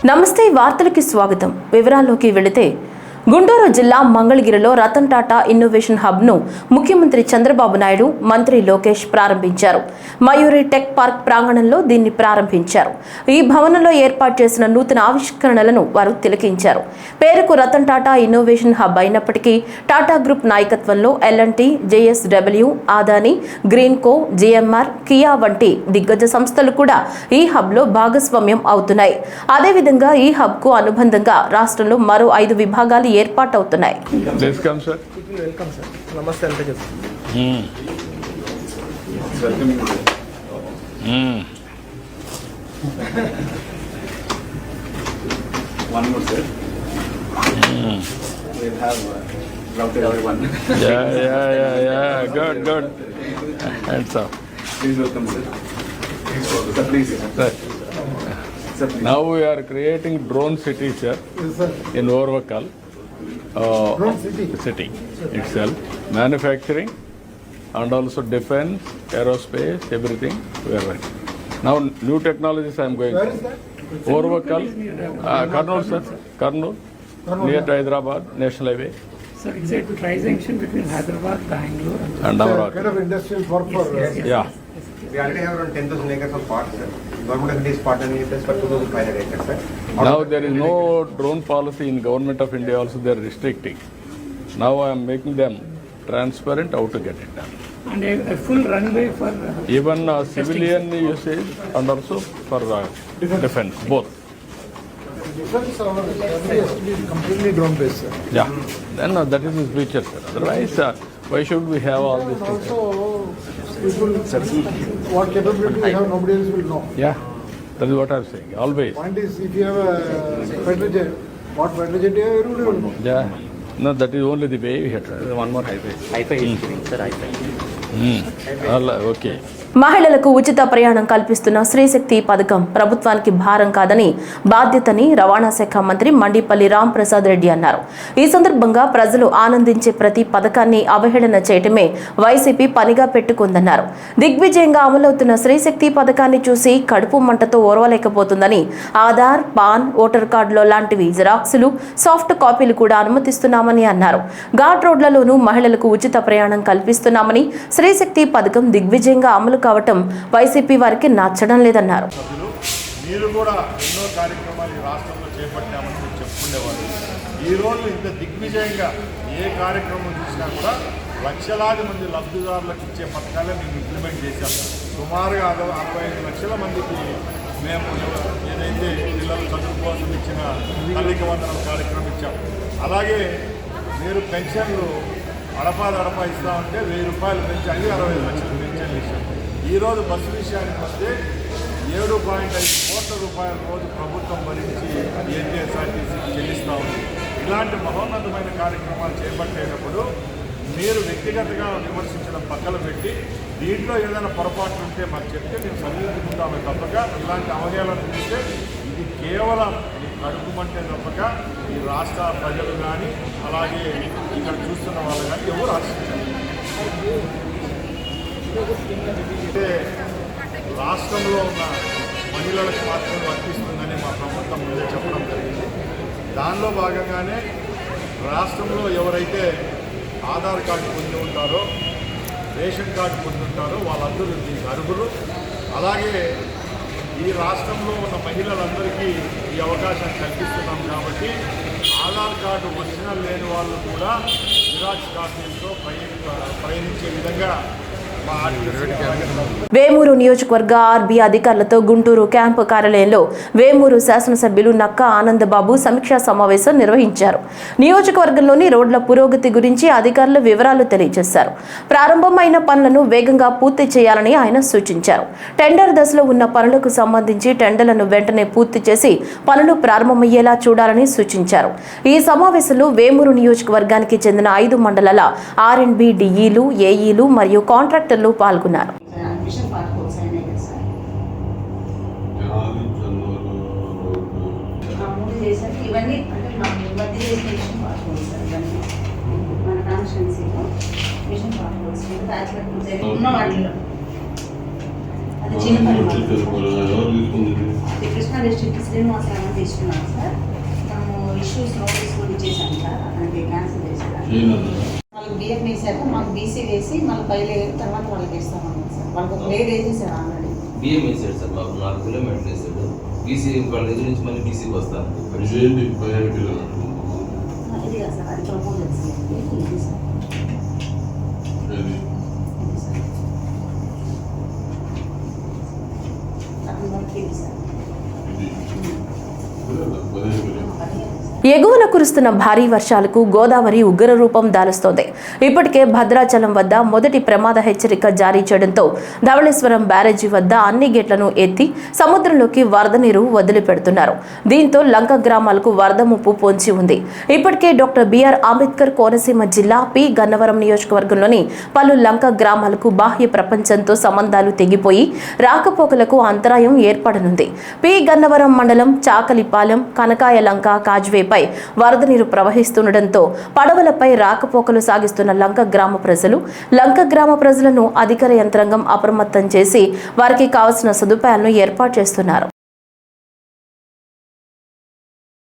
నమస్తే వార్తలకి స్వాగతం. వివరాల్లోకి వెళితే గుంటూరు జిల్లా మంగళగిరిలో రతన్ టాటా ఇన్నోవేషన్ హబ్ ను ముఖ్యమంత్రి చంద్రబాబు నాయుడు, మంత్రి లోకేష్ ప్రారంభించారు. మయూరి టెక్ పార్క్ ప్రాంగణంలో దీన్ని ప్రారంభించారు. ఈ భవనంలో ఏర్పాటు చేసిన నూతన ఆవిష్కరణలను వారు తిలకించారు. పేరుకు రతన్ టాటా ఇన్నోవేషన్ హబ్ అయినప్పటికీ టాటా గ్రూప్ నాయకత్వంలో L&T, JSW, Adani, Greenko, GMR, Kia వంటి దిగ్గజ సంస్థలు కూడా ఈ హబ్ లో భాగస్వామ్యం అవుతున్నాయి. అదేవిధంగా ఈ హబ్ కు అనుబంధంగా రాష్ట్రంలో మరో 5 విభాగాలు ఏర్పాటవుతున్నాయి. One more, sir. We'll have routed everyone. Yeah. Good. Hands up. Please welcome, sir. Sir, please. Sir. Sir, please. Now we are creating drone city, sir, in Orvakal. City itself, manufacturing and also defense, aerospace, everything we are running. Now new technologies I am going. Where is that? Orvakal, Kurnool, sir. Kurnool, near to Hyderabad, National Highway. Sir, it's a tri-junction between Hyderabad, Bangalore And Amravati. Kind of industrial park for. Yeah. We already have around 10,000 acres of parks, sir. Government is partnering with us for 2,500 acres, sir. Now there is no drone policy in Government of India also they are restricting. Now I am making them transparent how to get it done. and a full runway for Even civilian usage and also for defense, both. Defense our country has to be completely drone based, sir. Yeah, then that is his future, sir. Otherwise, why should we have all And these things? also, people, what capability we have, nobody else will know. Yeah, that is what I am saying, always. Point is, if you have a fighter jet, what fighter jet you have, everybody will know. Yeah, no, that is only the way we have to. One more highway. Okay. మహిళలకు ఉచిత ప్రయాణం కల్పిస్తున్న శ్రీశక్తి పథకం ప్రభుత్వానికి భారం కాదని బాధ్యతని రవాణా శాఖ మంత్రి మండిపల్లి రాంప్రసాద్ రెడ్డి అన్నారు. ఈ సందర్భంగా ప్రజలు ఆనందించే ప్రతి పథకాన్ని అవహేళన చేయటమే వైసీపీ పనిగా పెట్టుకుందన్నారు. దిగ్విజయంగా అమలవుతున్న శ్రీశక్తి పథకాన్ని చూసి కడుపు మంటతో ఓర్వలేకపోతుందని ఆధార్, పాన్, ఓటర్ కార్డులో లాంటివి జిరాక్సులు, సాఫ్ట్ కాపీలు కూడా అనుమతిస్తున్నామని అన్నారు. ఘాట్ రోడ్లలోనూ మహిళలకు ఉచిత ప్రయాణం కల్పిస్తున్నామని, శ్రీశక్తి పథకం దిగ్విజయంగా అమలు కావటం వైసీపీ వారికి నచ్చడం లేదన్నారు. మీరు కూడా ఎన్నో కార్యక్రమాలు ఈ రాష్ట్రంలో చేపట్టామని మీరు చెప్పుకునేవారు. ఈరోజు ఇంత దిగ్విజయంగా ఏ కార్యక్రమం చూసినా కూడా లక్షలాది మంది లబ్ధిదారులకు ఇచ్చే పథకాలే మేము ఇంప్లిమెంట్ చేశాం. సుమారుగా 65 లక్షల మందికి మేము ఏదైతే పిల్లల చదువు కోసం ఇచ్చిన తల్లికి వందనం కార్యక్రమం ఇచ్చాం. అలాగే మీరు పెన్షన్లు అడపా ఇస్తామంటే 1000 రూపాయలు పెంచి 65 లక్షలు పెన్షన్లు ఇచ్చాం. ఈరోజు బస్సు విషయానికి వస్తే 7.5 కోట్ల రూపాయల రోజు ప్రభుత్వం భరించి ఏపీఎస్ఆర్టీసీకి చెల్లిస్తూ ఉంది. ఇలాంటి మహోన్నతమైన కార్యక్రమాలు చేపట్టేటప్పుడు మీరు వ్యక్తిగతంగా విమర్శించడం పక్కన పెట్టి దీంట్లో ఏదైనా పొరపాట్లు ఉంటే మాకు చెప్తే మేము సరిదిద్దుకుంటామే తప్పక ఇలాంటి అవహేళన చూస్తే ఇది కేవలం కడుపుమంటే తప్పక ఈ రాష్ట్ర ప్రజలు కానీ అలాగే ఇక్కడ చూస్తున్న వాళ్ళు కానీ ఎవరు ఆశించారు. అంటే రాష్ట్రంలో ఉన్న మహిళలకు మాత్రం వర్తిస్తుందని మా ప్రభుత్వం ముందే చెప్పడం జరిగింది. దానిలో భాగంగానే రాష్ట్రంలో ఎవరైతే ఆధార్ కార్డు పొంది ఉంటారో, రేషన్ కార్డు పొంది ఉంటారో వాళ్ళందరూ దీనికి అర్హులు. అలాగే ఈ రాష్ట్రంలో ఉన్న మహిళలందరికీ ఈ అవకాశం కల్పిస్తున్నాం కాబట్టి ఆధార్ కార్డు ఒరిజినల్ లేని వాళ్ళు కూడా జిరాక్స్ కాపీలతో ప్రయాణించే విధంగా వేమూరు నియోజకవర్గ ఆర్బీ అధికారులతో గుంటూరు క్యాంపు కార్యాలయంలో వేమూరు శాసనసభ్యులు నక్కా ఆనందబాబు సమీక్షా సమావేశం నిర్వహించారు. నియోజకవర్గంలోని రోడ్ల పురోగతి గురించి అధికారులు వివరాలు తెలియజేశారు. ప్రారంభమైన పనులను వేగంగా పూర్తి చేయాలని ఆయన సూచించారు. టెండర్ దశలో ఉన్న పనులకు సంబంధించి టెండర్లను వెంటనే పూర్తి చేసి పనులు ప్రారంభమయ్యేలా చూడాలని సూచించారు. ఈ సమావేశంలో వేమూరు నియోజకవర్గానికి చెందిన 5 మండలాల R&B DEలు, AEలు మరియు కాంట్రాక్టర్లు పాల్గొన్నారు. కృష్ణా డిస్ట్రిక్ట్ శ్రీనివాసరావు తీసుకున్నాం సార్. మనము ఇష్యూస్ నోటీస్ కూడా ఇచ్చేసాం సార్. అంటే క్యాన్సిల్ చేసాం. వాళ్ళకి బియ్యం వేసారు, మాకు బీసీ వేసి మళ్ళీ పైలు తర్వాత వాళ్ళకి ఇస్తామన్నారు సార్. వాళ్ళకి ఒక వేరు వేసేసారు ఆల్రెడీ. బియ్యం వేసాడు సార్, మాకు 4 కిలోమీటర్లు వేసాడు. బీసీ వాళ్ళ దగ్గర నుంచి మళ్ళీ బీసీకి వస్తాను. ఇది కదా సార్, అది ప్రపోజల్ సార్. ఇది సార్. అతను వరకు ఇది సార్. ఎగువన కురుస్తున్న భారీ వర్షాలకు గోదావరి ఉగ్ర రూపం దాలుస్తోంది. ఇప్పటికే భద్రాచలం వద్ద మొదటి ప్రమాద హెచ్చరిక జారీ చేయడంతో ధవళేశ్వరం బ్యారేజీ వద్ద అన్ని గేట్లను ఎత్తి సముద్రంలోకి వరద నీరు వదిలిపెడుతున్నారు. దీంతో లంక గ్రామాలకు వరద ముప్పు పొంచి ఉంది. ఇప్పటికే డాక్టర్ బిఆర్ అంబేద్కర్ కోనసీమ జిల్లా పి గన్నవరం నియోజకవర్గంలోని పలు లంక గ్రామాలకు బాహ్య ప్రపంచంతో సంబంధాలు తెగిపోయి రాకపోకలకు అంతరాయం ఏర్పడనుంది. పి గన్నవరం మండలం చాకలిపాలెం, కనకాయ లంక కాజ్వే పై వరద నీరు ప్రవహిస్తుండటంతో పడవలపై రాకపోకలు సాగిస్తున్న లంక గ్రామ ప్రజలను అధికార యంత్రాంగం అప్రమత్తం చేసి వారికి కావాల్సిన సదుపాయాలను ఏర్పాటు చేస్తున్నారు.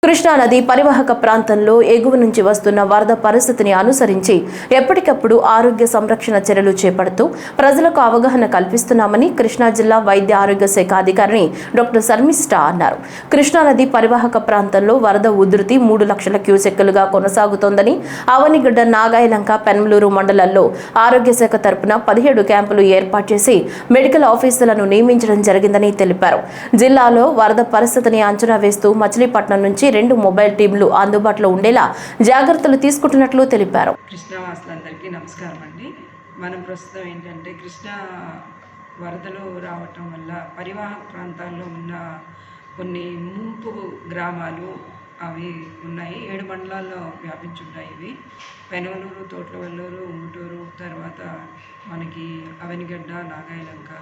కృష్ణా నది పరివాహక ప్రాంతంలో ఎగువ నుంచి వస్తున్న వరద పరిస్థితిని అనుసరించి ఎప్పటికప్పుడు ఆరోగ్య సంరక్షణ చర్యలు చేపడుతూ ప్రజలకు అవగాహన కల్పిస్తున్నామని కృష్ణా జిల్లా వైద్య ఆరోగ్య శాఖ అధికారిని డాక్టర్ శర్మిష్ఠ అన్నారు. కృష్ణా నది పరివాహక ప్రాంతంలో వరద ఉధృతి 3 లక్షల క్యూసెక్కులుగా కొనసాగుతోందని, అవనిగడ్డ, నాగాయలంక, పెనమలూరు మండలాల్లో ఆరోగ్య శాఖ తరపున 17 క్యాంపులు ఏర్పాటు చేసి మెడికల్ ఆఫీసర్లను నియమించడం జరిగిందని తెలిపారు. జిల్లాలో వరద పరిస్థితిని అంచనా వేస్తూ మచిలీపట్నం నుంచి 2 మొబైల్ టీంలు అందుబాటులో ఉండేలా జాగ్రత్తలు తీసుకుంటున్నట్లు తెలిపారు. కృష్ణా వాసులందరికీ నమస్కారం అండి. మనం ప్రస్తుతం ఏంటంటే కృష్ణా వరదలు రావటం వల్ల పరివాహక ప్రాంతాల్లో ఉన్న కొన్ని ముంపు గ్రామాలు అవి ఉన్నాయి. 7 మండలాల్లో వ్యాపించున్నాయి. ఇవి పెనమలూరు, తోట్లవల్లూరు, ఉంగుటూరు, తర్వాత మనకి అవనిగడ్డ, నాగాయలంక,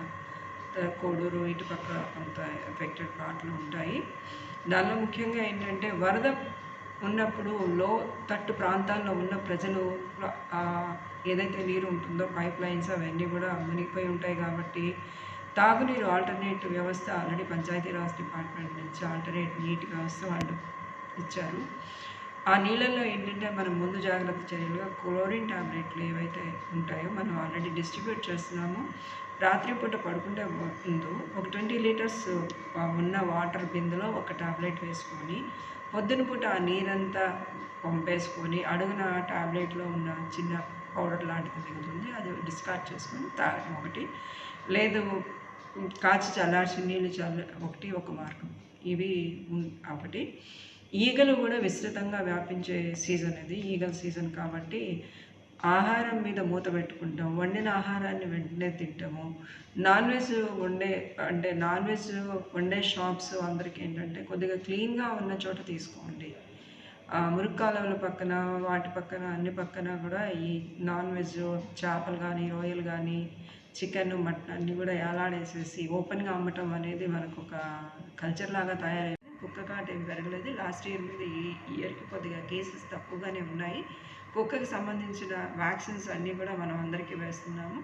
కోడూరు, ఇటుపక్క కొంత ఎఫెక్టెడ్ పార్ట్లు ఉంటాయి. దానిలో ముఖ్యంగా ఏంటంటే వరద ఉన్నప్పుడు తట్టు ప్రాంతాల్లో ఉన్న ప్రజలు ఏదైతే నీరు ఉంటుందో పైప్ లైన్స్ అవన్నీ కూడా మునిగిపోయి ఉంటాయి. కాబట్టి తాగునీరు ఆల్టర్నేట్ వ్యవస్థ ఆల్రెడీ పంచాయతీరాజ్ డిపార్ట్మెంట్ నుంచి ఆల్టర్నేట్ నీటి వ్యవస్థ వాళ్ళు ఇచ్చారు. ఆ నీళ్ళల్లో ఏంటంటే మనం ముందు జాగ్రత్త చర్యలుగా క్లోరిన్ ట్యాబ్లెట్లు ఏవైతే ఉంటాయో మనం ఆల్రెడీ డిస్ట్రిబ్యూట్ చేస్తున్నాము. రాత్రిపూట పడుకుంటే ముందు ఒక 20 లీటర్స్ ఉన్న వాటర్ బిందులో ఒక టాబ్లెట్ వేసుకొని పొద్దున పూట ఆ నీరంతా పంపేసుకొని అడుగున టాబ్లెట్లో ఉన్న చిన్న పౌడర్ లాంటిది మిగులుతుంది, అది డిస్కార్డ్ చేసుకొని తాగడం ఒకటి. లేదు కాచి చల్లార్చిన నీళ్ళు ఒక మార్గం. ఇవి ఒకటి. ఈగలు కూడా విస్తృతంగా వ్యాపించే సీజన్ ఇది, ఈగల సీజన్. కాబట్టి ఆహారం మీద మూత పెట్టుకుంటాం, వండిన ఆహారాన్ని వెంటనే తింటాము. నాన్ వెజ్ వండే షాప్స్ అందరికీ ఏంటంటే కొద్దిగా క్లీన్గా ఉన్న చోట తీసుకోండి. మురుగు కాలువల పక్కన వాటి పక్కన అన్ని పక్కన కూడా ఈ నాన్ వెజ్ చేపలు కానీ, రొయ్యలు కానీ, చికెన్, మటన్ అన్నీ కూడా ఏలాడేసేసి ఓపెన్గా అమ్మటం అనేది మనకు ఒక కల్చర్ లాగా తయారైంది. కుక్క కాటు ఏం పెరగలేదు. లాస్ట్ ఇయర్ మీద ఈ ఇయర్కి కొద్దిగా కేసెస్ తక్కువగానే ఉన్నాయి. కుక్కకి సంబంధించిన వ్యాక్సిన్స్ అన్నీ కూడా మనం అందరికీ వేస్తున్నాము.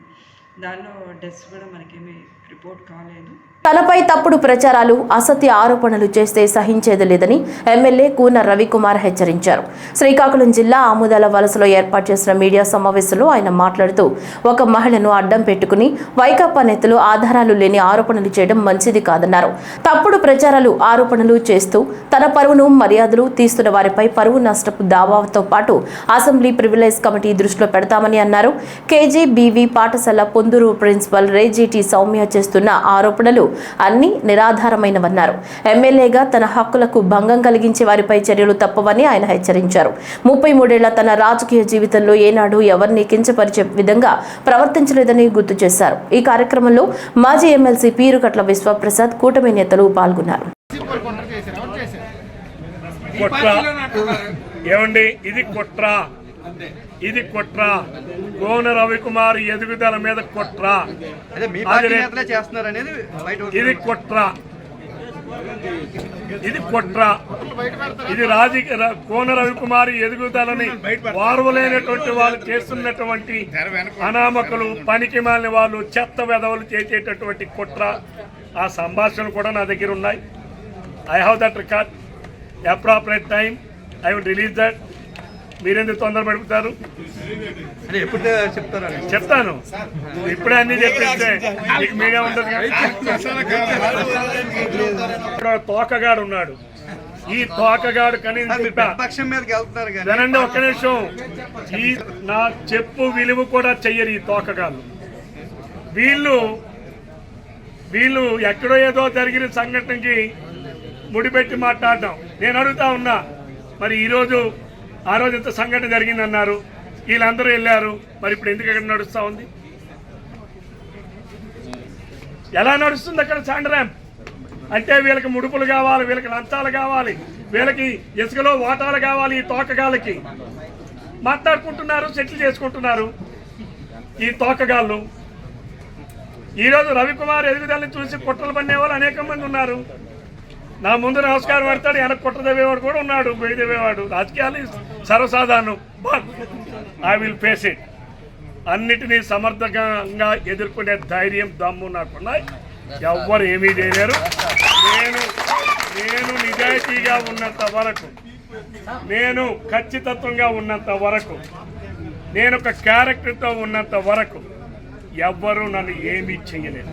దానిలో డెత్స్ కూడా మనకేమీ రిపోర్ట్ కాలేదు. తనపై తప్పుడు ప్రచారాలు, అసత్య ఆరోపణలు చేస్తే సహించేది లేదని ఎమ్మెల్యే కూన రవికుమార్ హెచ్చరించారు. శ్రీకాకుళం జిల్లా ఆముదాల వలసలో ఏర్పాటు చేసిన మీడియా సమావేశంలో ఆయన మాట్లాడుతూ ఒక మహిళను అడ్డం పెట్టుకుని వైకాపా నేతలు ఆధారాలు లేని ఆరోపణలు చేయడం మంచిది కాదన్నారు. తప్పుడు ప్రచారాలు, ఆరోపణలు చేస్తూ తన పరువును, మర్యాదలు తీస్తున్న వారిపై పరువు నష్టపు దావాతో పాటు అసెంబ్లీ ప్రివిలేజ్ కమిటీ దృష్టిలో పెడతామని అన్నారు. కేజీబీవీ పాఠశాల పొందూరు ప్రిన్సిపల్ రేజీటీ సౌమ్య చేస్తున్న ఆరోపణలు అన్ని నిరాధారమైనవన్నారు. ఎమ్మెల్యేగా తన హక్కులకు భంగం కలిగించే వారిపై చర్యలు తప్పవని ఆయన హెచ్చరించారు. 33 ఏళ్ల తన రాజకీయ జీవితంలో ఏనాడు ఎవరిని కించపరిచే విధంగా ప్రవర్తించలేదని గుర్తు చేశారు. ఈ కార్యక్రమంలో మాజీ ఎమ్మెల్సీ పీరుకట్ల విశ్వప్రసాద్, కూటమి నేతలు పాల్గొన్నారు. ఇది కుట్ర. కోన రవికుమార్ ఎదుగుదల మీద కుట్ర. ఇది కుట్ర. ఇది కుట్ర. ఇది కోన రవికుమారి ఎదుగుదలని వారవలేనటువంటి వాళ్ళు చేస్తున్నటువంటి అనామకులు, పనికి మాలిన వాళ్ళు, చెత్త వెధవలు చేసేటటువంటి కుట్ర. ఆ సంభాషణలు కూడా నా దగ్గర ఉన్నాయి. I have that record. Appropriate time I will release that. మీరెందుకు తొందర పడుపుతారు? చెప్తాను. ఇప్పుడే అన్ని చెప్పేస్తే మీకు మీడియా ఉంటుంది. తోకగాడు ఉన్నాడు. ఈ తోకగాడు వినండి ఒక్క నిమిషం. ఈ నా చెప్పు విలువ కూడా చెయ్యరు ఈ తోకగాళ్ళు. వీళ్ళు ఎక్కడో ఏదో జరిగిన సంఘటనకి ముడిపెట్టి మాట్లాడడం. నేను అడుగుతా ఉన్నా, మరి ఆ రోజు ఇంత సంఘటన జరిగిందన్నారు, వీళ్ళందరూ వెళ్ళారు, మరి ఇప్పుడు ఎందుకు ఎక్కడ నడుస్తూ ఉంది? ఎలా నడుస్తుంది అక్కడ శాండ్ ర్యాంప్? అంటే వీళ్ళకి ముడుపులు కావాలి, వీళ్ళకి లంచాలు కావాలి, వీళ్ళకి ఇసుకలో వాటాలు కావాలి. ఈ తోకగాళ్ళకి మాట్లాడుకుంటున్నారు, సెటిల్ చేసుకుంటున్నారు ఈ తోకగాళ్ళు. ఈరోజు రవికుమార్ ఎదుగుదలని చూసి కుట్రలు పన్నేవాళ్ళు అనేక మంది ఉన్నారు. నా ముందు నమస్కారం పెడతాడు, వెనక్కి కుట్ర దేవేవాడు కూడా ఉన్నాడు, గొయ్యి దేవేవాడు. రాజకీయాలు సర్వసాధారణం. But I will face it. అన్నిటినీ సమర్థంగా ఎదుర్కొనే ధైర్యం, దమ్ము నాకున్నాయి. ఎవ్వరు ఏమీ చేయలేరు. నేను నిజాయితీగా ఉన్నంత వరకు, నేను ఖచ్చితత్వంగా ఉన్నంత వరకు, నేను ఒక క్యారెక్టర్తో ఉన్నంత వరకు ఎవ్వరూ నన్ను ఏమీ చేయలేరు.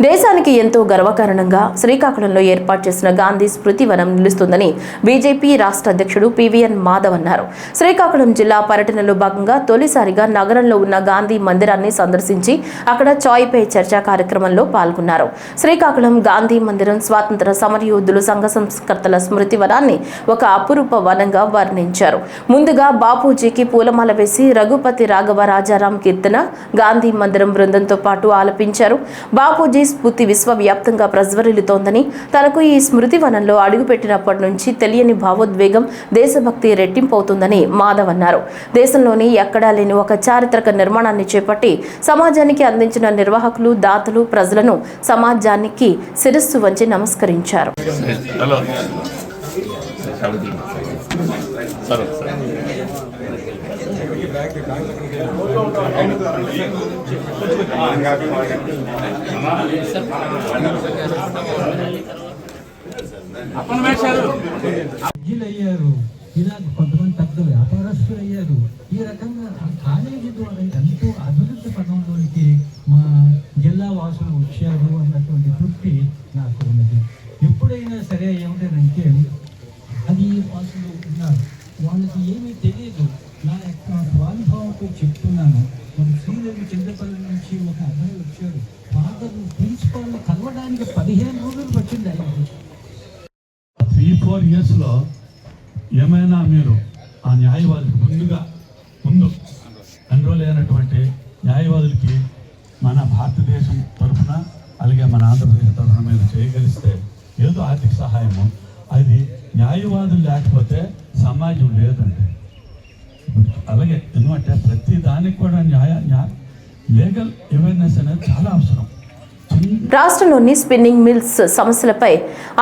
దేశానికి ఎంతో గర్వకారణంగా శ్రీకాకుళంలో ఏర్పాటు చేసిన గాంధీ స్మృతి వనం నిలుస్తుందని బీజేపీ రాష్ట్ర అధ్యక్షుడు పివిఎన్ మాధవ్ అన్నారు. శ్రీకాకుళం జిల్లా పర్యటనలో భాగంగా తొలిసారిగా నగరంలో ఉన్న గాంధీ మందిరాన్ని సందర్శించి అక్కడ చాయ్ పే చర్చా కార్యక్రమంలో పాల్గొన్నారు. శ్రీకాకుళం గాంధీ మందిరం స్వాతంత్ర సమరయోధులు, సంఘ సంస్కర్తల స్మృతి వనాన్ని ఒక అపురూప వనంగా వర్ణించారు. ముందుగా బాపూజీకి పూలమాల వేసి రఘుపతి రాఘవ రాజారాం కీర్తన గాంధీ మందిరం బృందంతో పాటు ఆలపించారు. బాపూజీ స్ఫూర్తి విశ్వవ్యాప్తంగా ప్రజ్వరిల్లుతోందని, తనకు ఈ స్మృతి వనంలో అడుగుపెట్టినప్పటి నుంచి తెలియని భావోద్వేగం, దేశభక్తి రెట్టింపవుతుందని మాధవ్ అన్నారు. దేశంలోని ఎక్కడా లేని ఒక చారిత్రక నిర్మాణాన్ని చేపట్టి సమాజానికి అందించిన నిర్వాహకులు, దాతలు, ప్రజలను, సమాజానికి శిరస్సు వంచి నమస్కరించారు. అయ్యారు, ఇలా కొంతమంది పెద్ద వ్యాపారస్తులు అయ్యారు. ఈ రకంగా కాలేజీ ద్వారా ఎంతో అభివృద్ధి పదంలోనికి మా జిల్లా వాసులు వచ్చారు అన్నటువంటి తృప్తి నాకు ఉన్నది. ఎప్పుడైనా సరే ఏమిటంటే అది వాసులు ఉన్నారు, వాళ్ళకి ఏమీ తెలియదు. నా యొక్క స్వానుభవంతో చెప్తున్నాను. మన శ్రీదేవి చంద్రపల్లి నుంచి ఒక అబ్బాయి వచ్చాడు. ఫాదర్ ప్రిన్సిపాల్ని కలవడానికి 15 రోజులు పట్టింది ఆయనకి. 3-4 yearsలో ఏమైనా మీరు ఆ న్యాయవాదులకు ముందు ఎన్రోల్ అయినటువంటి న్యాయవాదులకి మన భారతదేశం తరఫున, అలాగే మన ఆంధ్రప్రదేశ్ తరఫున మీరు చేయగలిస్తే ఏదో ఆర్థిక సహాయము, అది న్యాయవాదులు లేకపోతే సమాజం లేదండి. అలాగే ఎందుకంటే ప్రతి దానికి కూడా లీగల్ అవేర్నెస్ అనేది చాలా అవసరం. రాష్ట్రంలోని స్పిన్నింగ్ మిల్స్ సమస్యలపై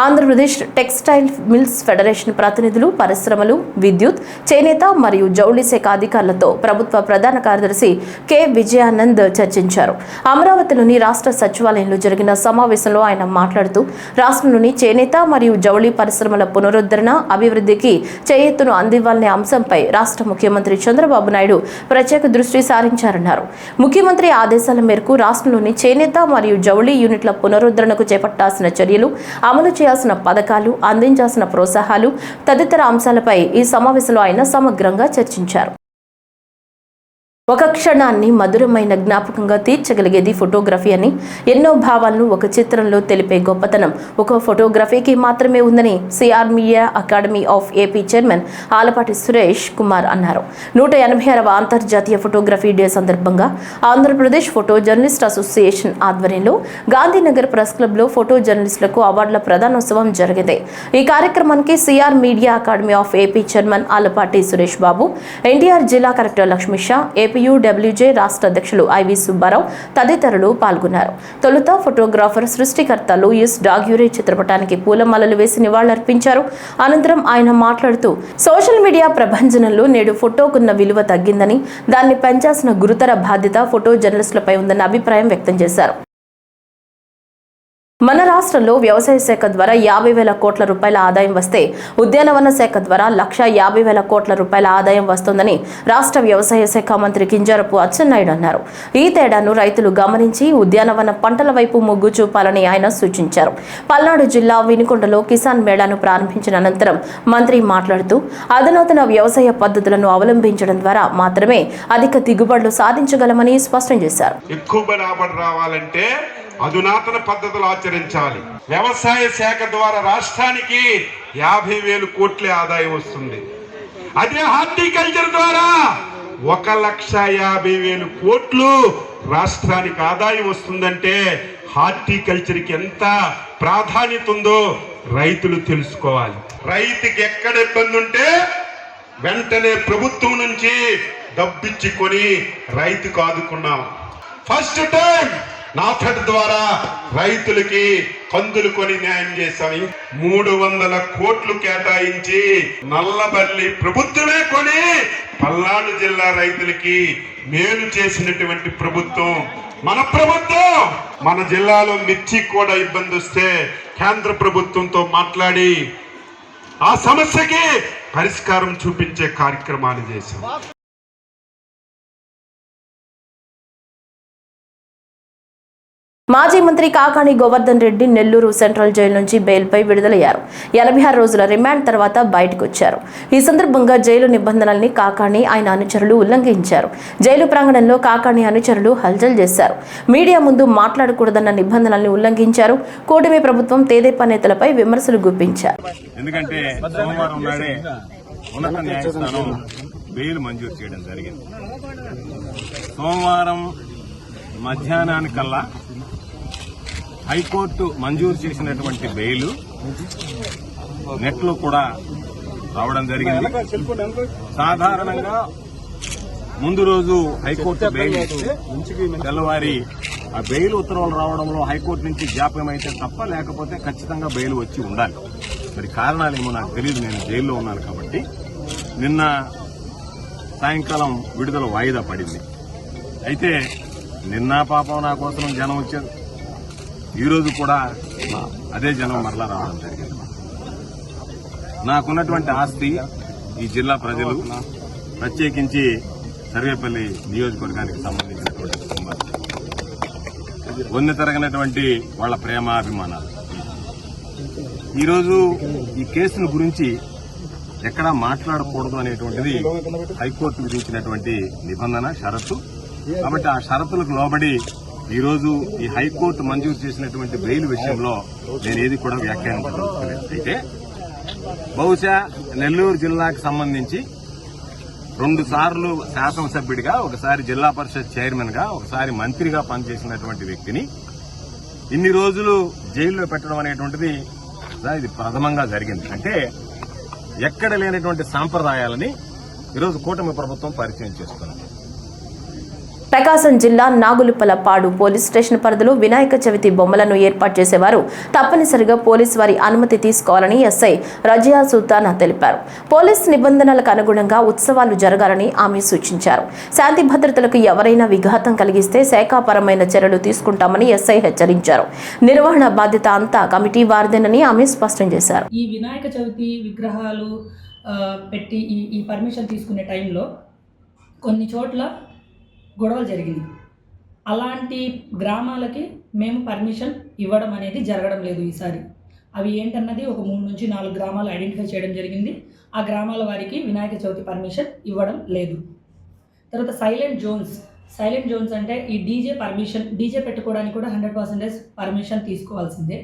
ఆంధ్రప్రదేశ్ టెక్స్టైల్ మిల్స్ ఫెడరేషన్ ప్రతినిధులు, పరిశ్రమలు, విద్యుత్, చేనేత మరియు జౌళి శాఖ అధికారులతో ప్రభుత్వ ప్రధాన కార్యదర్శి కె విజయానంద్ చర్చించారు. అమరావతిలోని రాష్ట్ర సచివాలయంలో జరిగిన సమావేశంలో ఆయన మాట్లాడుతూ, రాష్ట్రంలోని చేనేత మరియు జౌళి పరిశ్రమల పునరుద్ధరణ, అభివృద్ధికి చేయూతను అందివ్వాలనే అంశంపై రాష్ట్ర ముఖ్యమంత్రి చంద్రబాబు నాయుడు ప్రత్యేక దృష్టి సారించారన్నారు. ముఖ్యమంత్రి ఆదేశాల మేరకు రాష్ట్రంలోని చేనేత మరియు జౌళి యూనిట్ల పునరుద్ధరణకు చేపట్టాల్సిన చర్యలు, అమలు చేయాల్సిన పథకాలు, అందించాల్సిన ప్రోత్సాహాలు తదితర అంశాలపై ఈ సమావేశంలో ఆయన సమగ్రంగా చర్చించారు. ఒక క్షణాన్ని మధురమైన జ్ఞాపకంగా తీర్చగలిగేది ఫోటోగ్రఫీ అని, ఎన్నో భావాలను ఒక చిత్రంలో తెలిపే గొప్పతనం ఒక ఫోటోగ్రఫీకి మాత్రమే ఉందని CR media academy of AP chairman Alapati Suresh Kumar అన్నారు. 186వ అంతర్జాతీయ ఫోటోగ్రఫీ డే సందర్భంగా ఆంధ్రప్రదేశ్ ఫోటో జర్నలిస్ట్ అసోసియేషన్ ఆధ్వర్యంలో గాంధీనగర్ ప్రెస్ క్లబ్లో ఫోటో జర్నలిస్టులకు అవార్డుల ప్రదానోత్సవం జరిగింది. ఈ కార్యక్రమానికి CR media academy of AP chairman Alapati Suresh Babu, NTR జిల్లా collector Lakshmi Sha, AP APUWJ రాష్ట్ర అధ్యక్షులు ఐవి సుబ్బారావు తదితరులు పాల్గొన్నారు. తొలుత ఫోటోగ్రాఫర్ సృష్టికర్త లూయిస్ డాగ్యూరే చిత్రపటానికి పూలమాలలు వేసి నివాళులర్పించారు. అనంతరం ఆయన మాట్లాడుతూ సోషల్ మీడియా ప్రభంజనంలో నేడు ఫోటోకున్న విలువ తగ్గిందని, దాన్ని పెంచాల్సిన గురుతర బాధ్యత ఫోటో జర్నలిస్టులపై ఉందన్న అభిప్రాయం వ్యక్తం చేశారు. మన రాష్ట్రంలో వ్యవసాయ శాఖ ద్వారా 50,000 కోట్ల రూపాయల ఆదాయం వస్తే ఉద్యానవన శాఖ ద్వారా 1,50,000 కోట్ల రూపాయల ఆదాయం వస్తోందని రాష్ట్ర వ్యవసాయ శాఖ మంత్రి కింజరాపు అచ్చెన్నాయుడు అన్నారు. ఈ తేడాను రైతులు గమనించి ఉద్యానవన పంటల వైపు మొగ్గు చూపాలని ఆయన సూచించారు. పల్నాడు జిల్లా వినుకొండలో కిసాన్ మేళాను ప్రారంభించిన అనంతరం మంత్రి మాట్లాడుతూ అధునాతన వ్యవసాయ పద్ధతులను అవలంబించడం ద్వారా మాత్రమే అధిక దిగుబడులు సాధించగలమని స్పష్టం చేశారు. ఎక్కువ రాబడి రావాలంటే అధునాతన పద్ధతులు ఆచరించాలి. వ్యవసాయ శాఖ ద్వారా రాష్ట్రానికి 50,000 కోట్ల ఆదాయం వస్తుంది. అదే హార్టికల్చర్ ద్వారా 1,50,000 కోట్లు రాష్ట్రానికి ఆదాయం వస్తుందంటే హార్టికల్చర్కి ఎంత ప్రాధాన్యత ఉందో రైతులు తెలుసుకోవాలి. రైతుకి ఎక్కడ ఇబ్బంది ఉంటే వెంటనే ప్రభుత్వం నుంచి డబ్బిచ్చుకొని రైతుకు ఆదుకున్నాం. ఫస్ట్ టైం నాఫెడ్ ద్వారా రైతులకి కందులు కొని న్యాయం చేశాం. 300 కోట్లు కేటాయించి నల్లబల్లి ప్రభుత్వమే కొని పల్నాడు జిల్లా రైతులకి మేలు చేసినటువంటి ప్రభుత్వం మన ప్రభుత్వం. మన జిల్లాలో మిర్చి కూడా ఇబ్బంది వస్తే కేంద్ర ప్రభుత్వంతో మాట్లాడి ఆ సమస్యకి పరిష్కారం చూపించే కార్యక్రమాలు చేశాం. మాజీ మంత్రి కాకాణి గోవర్ధన్ రెడ్డి నెల్లూరు సెంట్రల్ జైలు నుంచి బెయిల్పై విడుదలయ్యారు. 86 రోజుల రిమాండ్ తర్వాత బయటకు వచ్చారు. ఈ సందర్భంగా జైలు నిబంధనల్ని కాకాణి ఆయన అనుచరులు ఉల్లంఘించారు. జైలు ప్రాంగణంలో కాకాణి అనుచరులు హల్చల్ చేశారు. మీడియా ముందు మాట్లాడకూడదన్న నిబంధనల్ని ఉల్లంఘించారు. కూటమి ప్రభుత్వం తెదేపా నేతలపై విమర్శలు గుప్పించారు. ఎందుకంటే సోమవారం నాడే ఉన్నత న్యాయస్థానం బెయిల్ మంజూరు చేయడం జరిగింది. సోమవారం మధ్యాహ్నానికల్లా హైకోర్టు మంజూరు చేసినటువంటి బెయిల్ నెట్లో కూడా రావడం జరిగింది. సాధారణంగా ముందు రోజు హైకోర్టు బెయిల్ ఇస్తే తెల్లవారి ఆ బెయిల్ ఉత్తర్వులు రావడంలో హైకోర్టు నుంచి జాప్యం అయితే తప్ప లేకపోతే ఖచ్చితంగా బెయిల్ వచ్చి ఉండాలి. మరి కారణాలేమో నాకు తెలియదు, నేను జైల్లో ఉన్నాను కాబట్టి. నిన్న సాయంకాలం విడుదల వాయిదా పడింది. అయితే నిన్న పాపం నా కోసం జనం వచ్చారు. ఈరోజు కూడా అదే జనం మరలా రావడం జరిగింది. నాకున్నటువంటి ఆస్తి ఈ జిల్లా ప్రజలు, ప్రత్యేకించి సర్వేపల్లి నియోజకవర్గానికి సంబంధించినటువంటి కుటుంబాలు, వన్నె తరగనటువంటి వాళ్ళ ప్రేమాభిమానాలు. ఈరోజు ఈ కేసును గురించి ఎక్కడా మాట్లాడకూడదు అనేటువంటిది హైకోర్టు విధించినటువంటి నిబంధన, షరతు. కాబట్టి ఆ షరతులకు లోబడి ఈరోజు ఈ హైకోర్టు మంజూరు చేసినటువంటి బెయిల్ విషయంలో నేను ఏది కూడా వ్యాఖ్యానించదలుచుకోలేదు. అయితే బహుశా నెల్లూరు జిల్లాకు సంబంధించి 2 సార్లు శాసనసభ్యుడిగా, ఒకసారి జిల్లా పరిషత్ చైర్మన్ గా, ఒకసారి మంత్రిగా పనిచేసినటువంటి వ్యక్తిని ఇన్ని రోజులు జైల్లో పెట్టడం అనేటువంటిది ఇది ప్రథమంగా జరిగింది. అంటే ఎక్కడ లేనటువంటి సాంప్రదాయాలని ఈరోజు కూటమి ప్రభుత్వం పరిచయం చేస్తుంది. ప్రకాశం జిల్లా నాగులుపలపాడు పోలీస్ స్టేషన్ పరిధిలో వినాయక చవితి బొమ్మలను ఏర్పాటు చేసేవారు తప్పనిసరిగా పోలీసు వారి అనుమతి తీసుకోవాలని ఎస్ఐ రజియా సుల్తానా తెలిపారు. పోలీస్ నిబంధనలకు అనుగుణంగా ఉత్సవాలు జరగాలని ఆమె సూచించారు. శాంతి భద్రతలకు ఎవరైనా విఘాతం కలిగిస్తే శాఖాపరమైన చర్యలు తీసుకుంటామని ఎస్ఐ హెచ్చరించారు. నిర్వహణ బాధ్యత అంతా కమిటీ వారిదేనని ఆమె స్పష్టం చేశారు. ఈ వినాయక చవితి విగ్రహాలు పెట్టి ఈ పర్మిషన్ తీసుకునే టైంలో కొన్ని చోట్ల గొడవలు జరిగింది. అలాంటి గ్రామాలకి మేము పర్మిషన్ ఇవ్వడం అనేది జరగడం లేదు ఈసారి. అవి ఏంటన్నది ఒక 3 నుంచి 4 గ్రామాలు ఐడెంటిఫై చేయడం జరిగింది. ఆ గ్రామాల వారికి వినాయక చవితి పర్మిషన్ ఇవ్వడం లేదు. తర్వాత సైలెంట్ జోన్స్ అంటే ఈ డీజే పెట్టుకోవడానికి కూడా 100% పర్మిషన్ తీసుకోవాల్సిందే.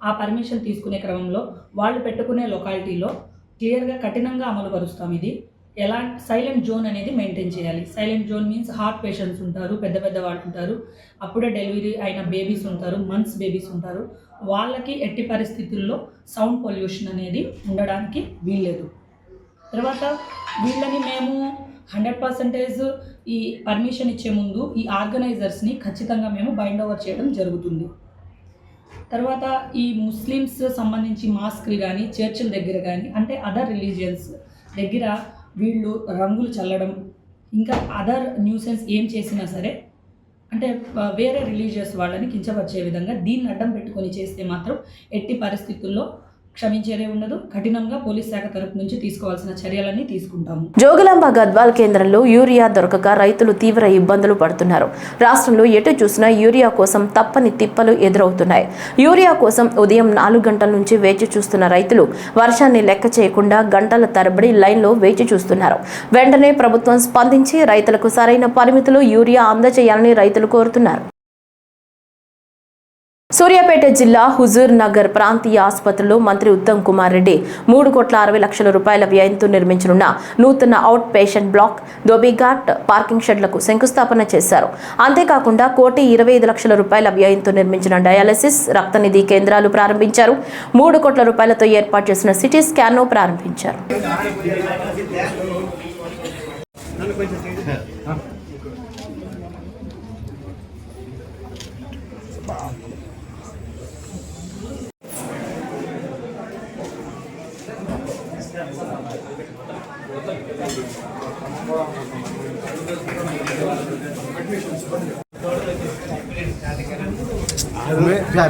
ఆ పర్మిషన్ తీసుకునే క్రమంలో వాళ్ళు పెట్టుకునే లొకాలిటీలో క్లియర్గా కఠినంగా అమలు పరుస్తాం. ఇది ఎలాంటి సైలెంట్ జోన్ అనేది మెయింటైన్ చేయాలి. Silent zone means heart patients ఉంటారు, పెద్ద వాళ్ళు ఉంటారు, అప్పుడే డెలివరీ అయిన బేబీస్ ఉంటారు, మంత్స్ బేబీస్ ఉంటారు. వాళ్ళకి ఎట్టి పరిస్థితుల్లో సౌండ్ పొల్యూషన్ అనేది ఉండడానికి వీల్లేదు. తర్వాత వీళ్ళని మేము 100% ఈ పర్మిషన్ ఇచ్చే ముందు ఈ ఆర్గనైజర్స్ని ఖచ్చితంగా మేము బైండ్ ఓవర్ చేయడం జరుగుతుంది. తర్వాత ఈ ముస్లిమ్స్ సంబంధించి మాస్కులు కానీ చర్చిల దగ్గర కానీ అంటే అదర్ రిలీజియన్స్ దగ్గర వీళ్ళు రంగులు చల్లడం ఇంకా అదర్ న్యూసెన్స్ ఏం చేసినా సరే అంటే వేరే రిలీజియస్ వాళ్ళని కించపరిచే విధంగా దీన్ని అడ్డం పెట్టుకొని చేస్తే మాత్రం ఎట్టి పరిస్థితుల్లో క్షమించేదే ఉండదు. కఠినంగా పోలీస్ శాఖ తరపు నుంచి తీసుకోవాల్సిన చర్యలన్నీ తీసుకుంటాము. జోగులాంబ గద్వాల్ కేంద్రంలో యూరియా దొరకక రైతులు తీవ్ర ఇబ్బందులు పడుతున్నారు. రాష్ట్రంలో ఎటు చూసినా యూరియా కోసం తప్పని తిప్పలు ఎదురవుతున్నాయి. యూరియా కోసం ఉదయం 4 గంటల నుంచి వేచి చూస్తున్న రైతులు వర్షాన్ని లెక్క చేయకుండా గంటల తరబడి లైన్లో వేచి చూస్తున్నారు. వెంటనే ప్రభుత్వం స్పందించి రైతులకు సరైన పరిమితులు యూరియా అందజేయాలని రైతులు కోరుతున్నారు. సూర్యాపేట జిల్లా హుజూర్ నగర్ ప్రాంతీయ ఆసుపత్రిలో మంత్రి ఉత్తమ్ కుమార్ రెడ్డి 3,60,00,000 రూపాయల వ్యయంతో నిర్మించనున్న నూతన out patient black, Dhobi Ghat parking షెడ్లకు శంకుస్థాపన చేశారు. అంతేకాకుండా 1,25,00,000 రూపాయల వ్యయంతో నిర్మించిన డయాలసిస్, రక్తనిధి కేంద్రాలు ప్రారంభించారు. 3 కోట్ల రూపాయలతో ఏర్పాటు చేసిన సిటీ స్కాన్ను ప్రారంభించారు.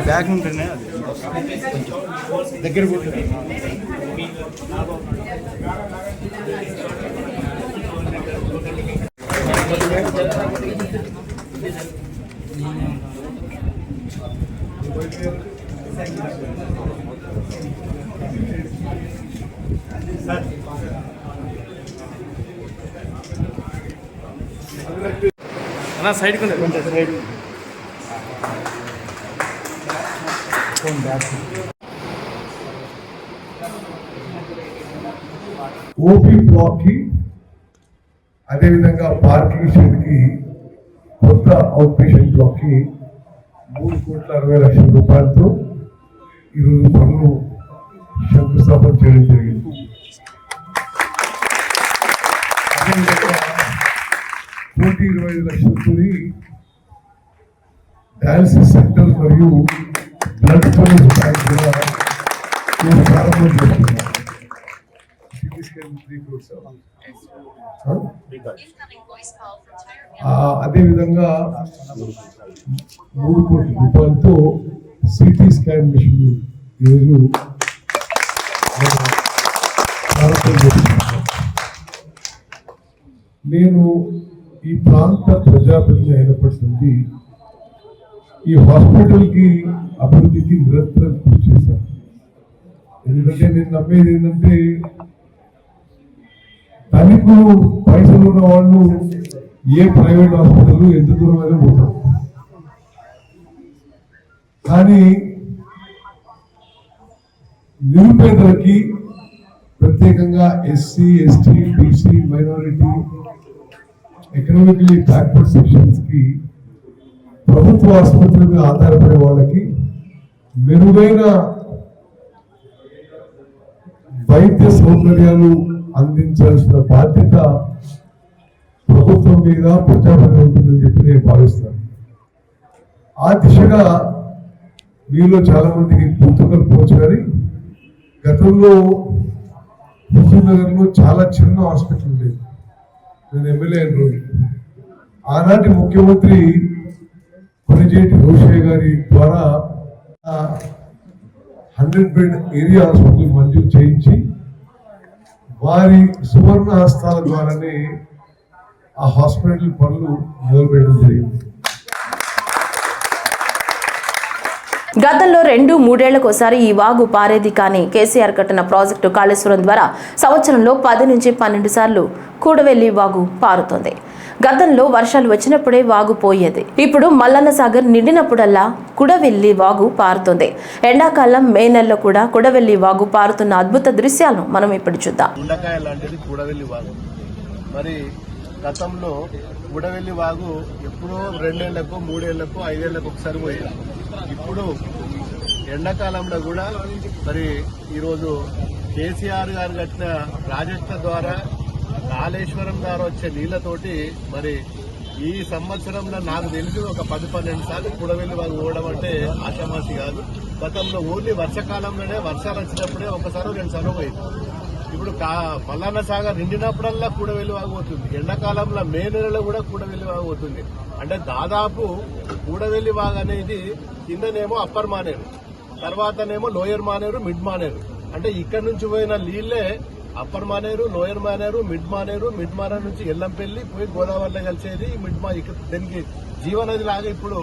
బ్యాగ్ ఉంటేనే దగ్గర సైడ్ సైడ్ ఓపీ బ్లాక్ కి అదేవిధంగా పార్కింగ్ షెడ్ కి కొత్త అవుట్ పేషెంట్ బ్లాక్ కి 3,60,00,000 రూపాయలతో ఈరోజు పనులు శంకుస్థాపన చేయడం జరిగింది. అదేవిధంగా 1,25,00,000 డయాలసిస్ సెంటర్ మరియు బ్లడ్ స్టోరేజ్ బ్యాంక్ కూడా నేను ప్రారంభం చేస్తున్నాను. అదేవిధంగా 3 కోట్ల రూపాయలతో సిటీ స్కాన్ మిషన్ ఈరోజు ప్రారంభం చేస్తున్నాను. నేను ఈ ప్రాంత ప్రజాప్రతినిధి అయినప్పటి నుండి ఈ హాస్పిటల్కి అభివృద్ధికి నిరంతరం కృషి చేశాను. ఎందుకంటే నేను నమ్మేది ఏంటంటే ధనికులు పైసలు ఉన్న వాళ్ళు ఏ ప్రైవేట్ హాస్పిటల్ ఎంత దూరమైనా పోతారు. కానీ నిరుపేదలకి ప్రత్యేకంగా SC, ST, BC, minority, economically backward sections కి ప్రభుత్వ ఆసుపత్రుల మీద ఆధారపడే వాళ్ళకి మెరుగైన వైద్య సౌకర్యాలు అందించాల్సిన బాధ్యత ప్రభుత్వం మీద ప్రజాప్రతినిధి ఉంటుందని చెప్పి నేను భావిస్తాను. ఆ దిశగా మీలో చాలా మందికి గుర్తుకపోవచ్చు. కానీ గతంలో హుజూర్ నగర్లో చాలా చిన్న హాస్పిటల్ ఉండేది. నేను ఎమ్మెల్యే అయిన రోజు ఆనాటి ముఖ్యమంత్రి కొనిజేటి రోషయ్య గారి ద్వారా 100 బెడ్ ఏరియా హాస్పిటల్ మంజూరు చేయించి వారి సువర్ణ హస్తాల ద్వారానే ఆ హాస్పిటల్ పనులు మొదలుపెట్టడం జరిగింది. గతంలో 2-3 ఏళ్లకోసారి ఈ వాగు పారేది కానీ కేసీఆర్ కట్టిన ప్రాజెక్టు కాళేశ్వరం ద్వారా సంవత్సరంలో 10 నుంచి 12 సార్లు కూడవెల్లి వాగు పారుతోంది. గతంలో వర్షాలు వచ్చినప్పుడే వాగు పోయేది. ఇప్పుడు మల్లన్న సాగర్ నిండినప్పుడల్లా కుడవెల్లి వాగు పారుతుంది. ఎండాకాలం మే నెలలో కూడా కుడవెల్లి వాగు పారుతున్న అద్భుత దృశ్యాలను మనం ఇప్పుడు చూద్దాం. ఉండకాయ లాంటిది కుడవెల్లి వాగు. మరి గతంలో కుడవెల్లి వాగు ఎప్పుడో 2 ఏళ్లకు 3 ఏళ్లకు 5 ఏళ్లకు ఒకసారి పోయేది. ఇప్పుడు ఎండాకాలంలో కూడా మరి ఈరోజు కేసీఆర్ గారు కట్టిన ప్రాజెక్టుల ద్వారా కాళేశ్వరం ద్వారా వచ్చే నీళ్లతోటి మరి ఈ సంవత్సరంలో నాకు తెలిసి ఒక 10-12 సార్లు కూడవెల్లి వాగు పోవడం అంటే ఆషామాషి కాదు. గతంలో ఓన్లీ వర్షాకాలంలోనే వర్షాలు వచ్చినప్పుడే ఒకసారి 2 సార్లు పోయింది. ఇప్పుడు పల్లాన సాగర్ నిండినప్పుడల్లా కూడవెల్లి వాగు పోతుంది. ఎండాకాలంలో మే నెలలో కూడా కూడవెల్లి వాగు పోతుంది. అంటే దాదాపు కూడవెల్లి వాగు అనేది కిందనేమో అప్పర్ మానేరు, తర్వాతనేమో లోయర్ మానేరు, మిడ్ మానేరు. అంటే ఇక్కడ నుంచి పోయిన నీళ్లే upper Maneru, lower Maneru, mid Maneru నుంచి ఎల్లంపల్లి పోయి గోదావరిలో కలిసేది దీనికి జీవనది లాగా ఇప్పుడు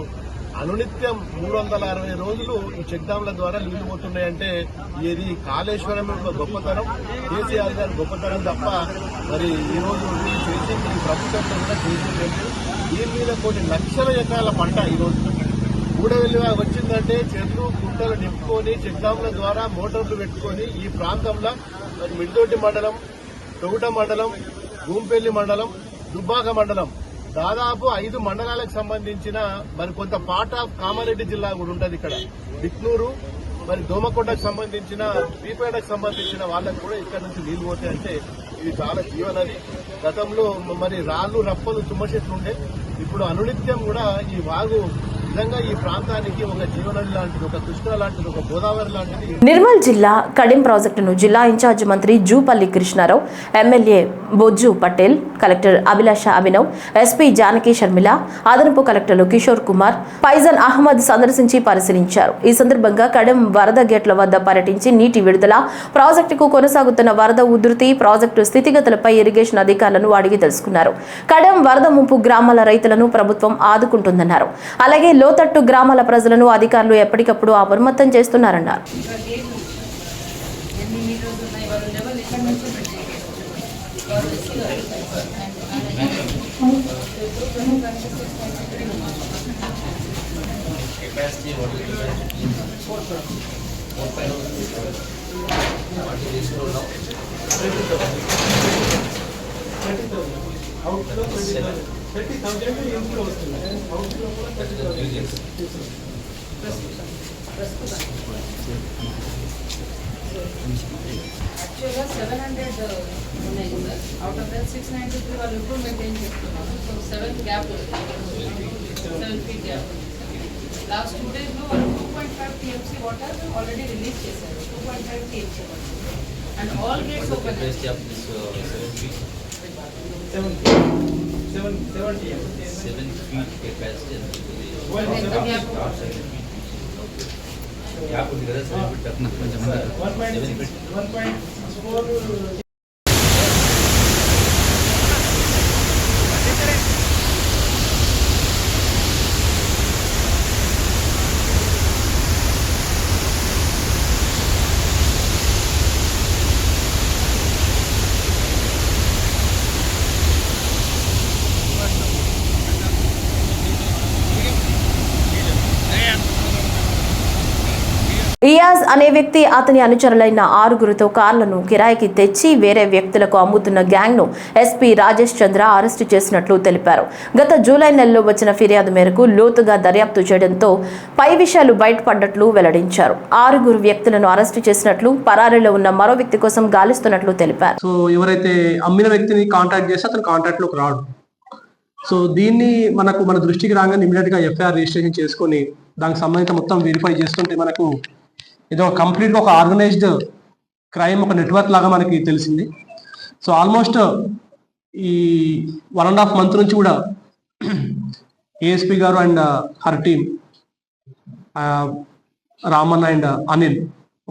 అనునిత్యం 360 రోజులు ఈ చెక్ డ్యాంల ద్వారా నీళ్లు పోతున్నాయంటే ఇది కాళేశ్వరం యొక్క గొప్పతనం, కేసీఆర్ గారి గొప్పతనం తప్ప మరి ఈ రోజు చేసింది ఈ ప్రభుత్వంలో కూడా చేసింది. దీని మీద కొన్ని లక్షల ఎకరాల పంట ఈ రోజు కూడవెల్లి వచ్చిందంటే చెట్లు గుంటలు నింపుకొని చెక్ డ్యాంల ద్వారా మోటార్లు పెట్టుకొని ఈ ప్రాంతంలో మరి మిడ్దొడ్డి మండలం, తొగుట మండలం, భూంపల్లి మండలం, దుబ్బాక మండలం దాదాపు 5 మండలాలకు సంబంధించిన మరి కొంత పార్ట్ ఆఫ్ కామారెడ్డి జిల్లా కూడా ఉంటుంది. ఇక్కడ బిక్నూరు మరి దోమకొండకు సంబంధించిన పీపేటకు సంబంధించిన వాళ్ళకు కూడా ఇక్కడ నుంచి నీళ్లు పోతాయి. అంటే ఇది చాలా జీవనది. గతంలో మరి రాళ్లు రప్పలు తుమ్మ చెట్లు ఉండే, ఇప్పుడు అనునిత్యం కూడా ఈ వాగు నిజంగా ఈ ప్రాంతానికి ఒక జీవనది లాంటిది, ఒక కృష్ణ లాంటిది, ఒక గోదావరి లాంటిది. నిర్మల్ జిల్లా కడెం ప్రాజెక్టును జిల్లా ఇన్ఛార్జ్ మంత్రి జూపల్లి కృష్ణారావు, ఎమ్మెల్యే బొజ్జు పటేల్, కలెక్టర్ అభిలాష అభినవ్, ఎస్పీ జానకి షర్మిల, అదనపు కలెక్టర్లు కిషోర్ కుమార్, ఫైజన్ అహ్మద్ సందర్శించి పరిశీలించారు. ఈ సందర్భంగా కడెం వరద గేట్ల వద్ద పర్యటించి నీటి విడుదల, ప్రాజెక్టుకు కొనసాగుతున్న వరద ఉధృతి, ప్రాజెక్టు స్థితిగతులపై ఇరిగేషన్ అధికారులను అడిగి తెలుసుకున్నారు. కడెం వరద ముంపు గ్రామాల రైతులను ప్రభుత్వం ఆదుకుంటుందన్నారు. అలాగే లోతట్టు గ్రామాల ప్రజలను అధికారులు ఎప్పటికప్పుడు అప్రమత్తం చేస్తున్నారన్నారు. యాక్చువల్గా 700 ఉన్నాయి సార్. అవుట్ ఆఫ్ దట్ 693 వాళ్ళు ఇంప్రూవ్మెంట్ ఏం చెప్తున్నారు. So 7 gap 7 feet gap. Last 2 డేస్లో వాళ్ళు 2.5 TMC వాటర్ ఆల్రెడీ రిలీజ్ చేశారు. 2.5 TMC water and all gates open. 7 feet capacity. Gap ఉంది కదా 7 feet కొంచెం 1.4. ఇయాజ్ అనే వ్యక్తి అతని అనుచరులైన 6గురితో కార్లను కిరాయికి తెచ్చి వేరే వ్యక్తులకు అమ్ముతున్న గ్యాంగ్ను ఎస్పీ రాజేష్ చంద్ర అరెస్టు చేసినట్లు తెలిపారు. గత జూలై నెలలో వచ్చిన ఫిర్యాదు మేరకు లోతుగా దర్యాప్తు చేయడంతో పై విషయాలు బయటపడ్డట్లు వెల్లడించారు. 6 వ్యక్తులను అరెస్టు చేసినట్లు, పరారీలో ఉన్న మరో వ్యక్తి కోసం గాలిస్తున్నట్లు తెలిపారు. సో ఎవరైతే అమ్మిన వ్యక్తిని కాంటాక్ట్ చేస్తే అతను కాంటాక్ట్ లోకి రాడు. సో దీన్ని మన దృష్టికి రాగానే ఇమీడియట్ గా ఎఫ్ఐఆర్ రిజిస్ట్రేషన్ చేసుకొని దానికి సంబంధించిన మొత్తం వెరిఫై చేస్తుంటే మనకు ఇది ఒక కంప్లీట్ గా ఒక ఆర్గనైజ్డ్ క్రైమ్, ఒక నెట్వర్క్ లాగా మనకి తెలిసింది. సో ఆల్మోస్ట్ ఈ 1.5 month నుంచి కూడా ఏఎస్పీ గారు and her team, Raman and Anil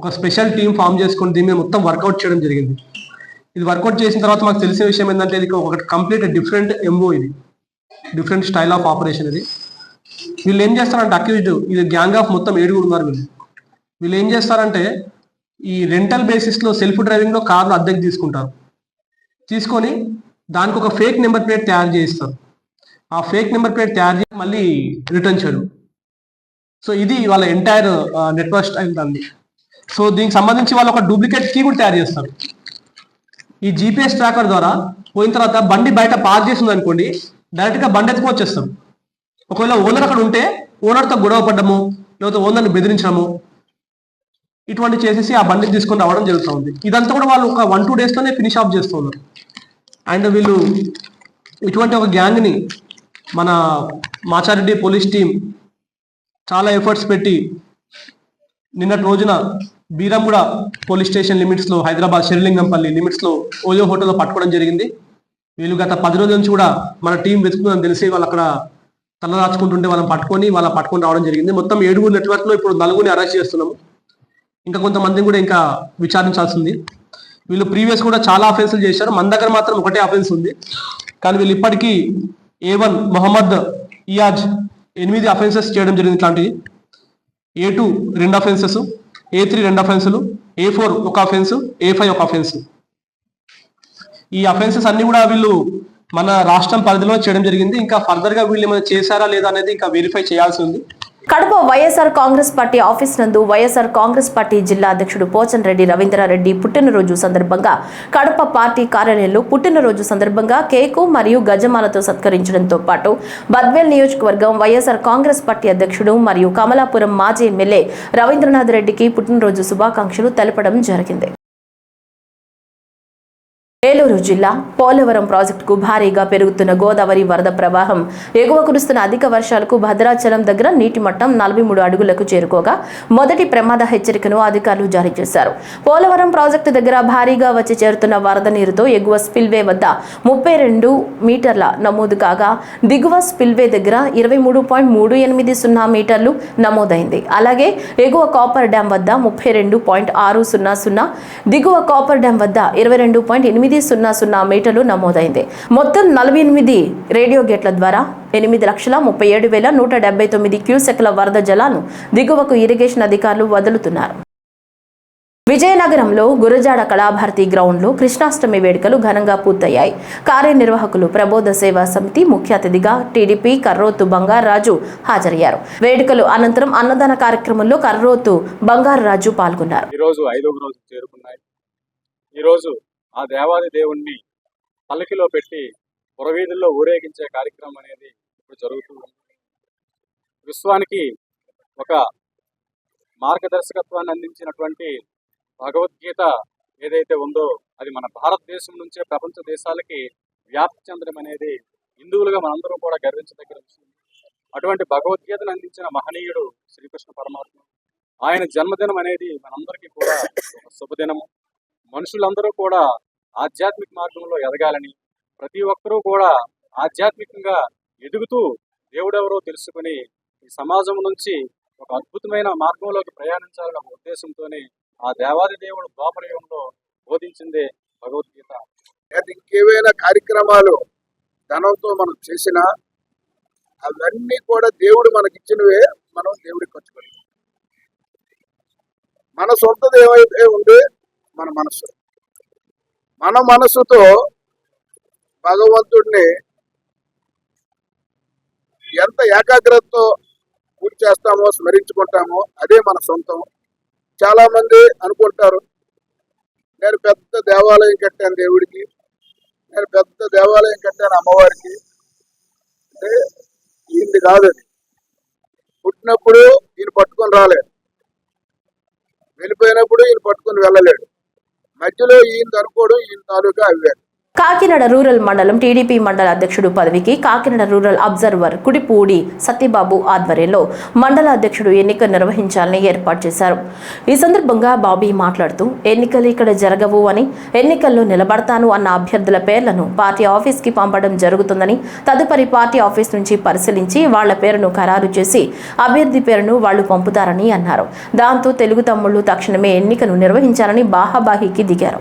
ఒక స్పెషల్ టీం ఫామ్ చేసుకొని దీని మీద మొత్తం వర్కౌట్ చేయడం జరిగింది. ఇది వర్కౌట్ చేసిన తర్వాత మాకు తెలిసే విషయం ఏంటంటే ఇది ఒక కంప్లీట్ డిఫరెంట్ ఎంఓ, ఇది డిఫరెంట్ స్టైల్ ఆఫ్ ఆపరేషన్. ఇది వీళ్ళు ఏం చేస్తారంటే అక్యూజ్డ్, ఇది గ్యాంగ్ ఆఫ్ మొత్తం 7 ఉన్నారు. వీళ్ళు ఏం చేస్తారంటే ఈ రెంటల్ బేసిస్ లో సెల్ఫ్ డ్రైవింగ్ లో కార్లు అద్దెకి తీసుకొని దానికి ఒక ఫేక్ నెంబర్ ప్లేట్ తయారు చేయిస్తారు. ఆ ఫేక్ నెంబర్ ప్లేట్ తయారు చేసి మళ్ళీ రిటర్న్ చేయడం. సో ఇది వాళ్ళ ఎంటైర్ నెట్వర్క్ స్టైల్ దాన్ని. సో దీనికి సంబంధించి వాళ్ళు ఒక డూప్లికేట్ కీ కూడా తయారు చేస్తారు. ఈ జీపీఎస్ ట్రాకర్ ద్వారా పోయిన తర్వాత బండి బయట పార్క్ చేసింది అనుకోండి, డైరెక్ట్ గా బండి ఎత్తుకొచ్చేస్తాం. ఒకవేళ ఓనర్ అక్కడ ఉంటే ఓనర్తో గొడవ పడ్డము, లేకపోతే ఓనర్ని బెదిరించడము, ఇటువంటి చేసేసి ఆ బండిని తీసుకొని రావడం జరుగుతూ ఉంది. ఇదంతా కూడా వాళ్ళు ఒక 1-2 days లోనే ఫినిష్ ఆఫ్ చేస్తున్నారు. అండ్ వీళ్ళు ఇటువంటి ఒక గ్యాంగ్ని మన మాచారెడ్డి పోలీస్ టీం చాలా ఎఫర్ట్స్ పెట్టి నిన్నటి రోజున బీరంగూడ పోలీస్ స్టేషన్ లిమిట్స్లో హైదరాబాద్ శిరలింగంపల్లి లిమిట్స్లో ఓయో హోటల్లో పట్టుకోవడం జరిగింది. వీళ్ళు గత 10 రోజుల నుంచి కూడా మన టీం వెతుకుతుందని తెలిసి వాళ్ళు అక్కడ తలదాచుకుంటుంటే వాళ్ళని పట్టుకొని రావడం జరిగింది. మొత్తం 7 నెట్వర్క్లో ఇప్పుడు 4 అరెస్ట్ చేస్తున్నాము. ఇంకా కొంతమందిని కూడా ఇంకా విచారించాల్సింది. వీళ్ళు ప్రీవియస్ కూడా చాలా అఫెన్సులు చేశారు. మన దగ్గర మాత్రం ఒకటే అఫెన్స్ ఉంది. కానీ వీళ్ళు ఇప్పటికీ A1 మొహమ్మద్ ఇయాజ్ 8 అఫెన్సెస్ చేయడం జరిగింది. ఇట్లాంటివి A2 2 offences, A3 2 అఫెన్సులు, A4 1 offence, A5 1 offence. ఈ అఫెన్సెస్ అన్ని కూడా వీళ్ళు మన రాష్ట్రం పరిధిలో చేయడం జరిగింది. ఇంకా ఫర్దర్ గా వీళ్ళు ఏమైనా చేశారా లేదా అనేది ఇంకా వెరిఫై చేయాల్సి ఉంది. కడప వైఎస్ఆర్ కాంగ్రెస్ పార్టీ ఆఫీస్ నందు వైఎస్ఆర్ కాంగ్రెస్ పార్టీ జిల్లా అధ్యక్షుడు పోచంరెడ్డి రవీంద్రారెడ్డి పుట్టినరోజు సందర్భంగా కడప పార్టీ కార్యాలయంలో పుట్టినరోజు సందర్భంగా కేకు మరియు గజమాలతో సత్కరించడంతో పాటు బద్వేల్ నియోజకవర్గం వైఎస్ఆర్ కాంగ్రెస్ పార్టీ అధ్యక్షుడు మరియు కమలాపురం మాజీ ఎమ్మెల్యే రవీంద్రనాథ్ రెడ్డికి పుట్టినరోజు శుభాకాంక్షలు తెలపడం జరిగింది. ఏలూరు జిల్లా పోలవరం ప్రాజెక్టుకు భారీగా పెరుగుతున్న గోదావరి వరద ప్రవాహం ఎగువ కురుస్తున్న అధిక వర్షాలకు భద్రాచలం దగ్గర నీటి మట్టం 43 అడుగులకు చేరుకోగా మొదటి ప్రమాద హెచ్చరికను అధికారులు జారీ చేశారు. పోలవరం ప్రాజెక్టు దగ్గర భారీగా వచ్చి చేరుతున్న వరద నీరుతో ఎగువ స్పిల్వే వద్ద 32 మీటర్ల నమోదు కాగా దిగువ స్పిల్వే దగ్గర 23.380 మీటర్లు నమోదైంది. అలాగే ఎగువ కాపర్ డ్యాం వద్ద 32.600, దిగువ కాపర్ డ్యాం వద్ద 22.800 మీటర్లు నమోదైంది. మొత్తం 48 రేడియో గేట్ల ద్వారా 8,37,179 క్యూసెక్ల వరద జలాలను దిగువకు ఇరిగేషన్ అధికారులు వదులుతున్నారు. విజయనగరంలో గురజాడ కళాభారతి గ్రౌండ్లో కృష్ణాష్టమి వేడుకలు ఘనంగా పూర్తయ్యాయి. కార్యనిర్వాహకులు ప్రబోధ సేవా సమితి ముఖ్య అతిథిగా టీడీపీ కర్రోతు బంగారరాజు హాజరయ్యారు. వేడుకలు అనంతరం అన్నదాన కార్యక్రమంలో కర్రోతు బంగారరాజు పాల్గొన్నారు. ఈరోజు 5వ రోజు చేరుకున్నాయి. ఈరోజు ఆ దేవాది దేవుణ్ణి పల్లకిలో పెట్టి పురవీధుల్లో ఊరేగించే కార్యక్రమం అనేది ఇప్పుడు జరుగుతుంది. విశ్వానికి ఒక మార్గదర్శకత్వాన్ని అందించినటువంటి భగవద్గీత ఏదైతే ఉందో అది మన భారతదేశం నుంచే ప్రపంచ దేశాలకి వ్యాప్తి చెందడం అనేది హిందువులుగా మనందరం కూడా గర్వించదగ్గర విషయం. అటువంటి భగవద్గీతను అందించిన మహనీయుడు శ్రీకృష్ణ పరమాత్మ. ఆయన జన్మదినం అనేది మనందరికీ కూడా ఒక శుభదినము. మనుషులందరూ కూడా ఆధ్యాత్మిక మార్గంలో ఎదగాలని, ప్రతి ఒక్కరూ కూడా ఆధ్యాత్మికంగా ఎదుగుతూ దేవుడెవరో తెలుసుకుని ఈ సమాజం నుంచి ఒక అద్భుతమైన మార్గంలోకి ప్రయాణించాలనే ఉద్దేశంతోనే ఆ దేవాది దేవుడు ద్వాపరయుగంలో బోధించిందే భగవద్గీత. ఇంకేవైనా కార్యక్రమాలు ధనంతో మనం చేసినా అవన్నీ కూడా దేవుడు మనకిచ్చినవే, మనం దేవుడికి ఖర్చు పెడతాం. మన సొంతది ఏమైతే ఉండే మన మనస్సుతో భగవంతుడిని ఎంత ఏకాగ్రతతో పూజ చేస్తామో, స్మరించుకుంటామో అదే మన సొంతం. చాలా మంది అనుకుంటారు నేను పెద్ద దేవాలయం కట్టాను దేవుడికి, నేను పెద్ద దేవాలయం కట్టాను అమ్మవారికి. అంటే ఈయనది కాదు. అది పుట్టినప్పుడు ఈయన పట్టుకొని రాలేడు, వెళ్ళిపోయినప్పుడు ఈయన పట్టుకొని వెళ్ళలేడు. మధ్యలో ఈయన అనుకోవడం ఈయన తాలూకా అవే. కాకినాడ రూరల్ మండలం టీడీపీ మండల అధ్యక్షుడు పదవికి కాకినాడ రూరల్ అబ్జర్వర్ కుడిపూడి సత్యబాబు ఆధ్వర్యంలో మండల అధ్యక్షుడు ఎన్నిక నిర్వహించాలని ఏర్పాటు చేశారు. ఈ సందర్భంగా బాబీ మాట్లాడుతూ ఎన్నికలు ఇక్కడ జరగవు అని, ఎన్నికల్లో నిలబడతాను అన్న అభ్యర్థుల పేర్లను పార్టీ ఆఫీస్కి పంపడం జరుగుతుందని, తదుపరి పార్టీ ఆఫీస్ నుంచి పరిశీలించి వాళ్ల పేరును ఖరారు చేసి అభ్యర్థి పేరును వాళ్లు పంపుతారని అన్నారు. దాంతో తెలుగు తమ్ముళ్లు తక్షణమే ఎన్నికను నిర్వహించాలని బాహాబాహీకి దిగారు.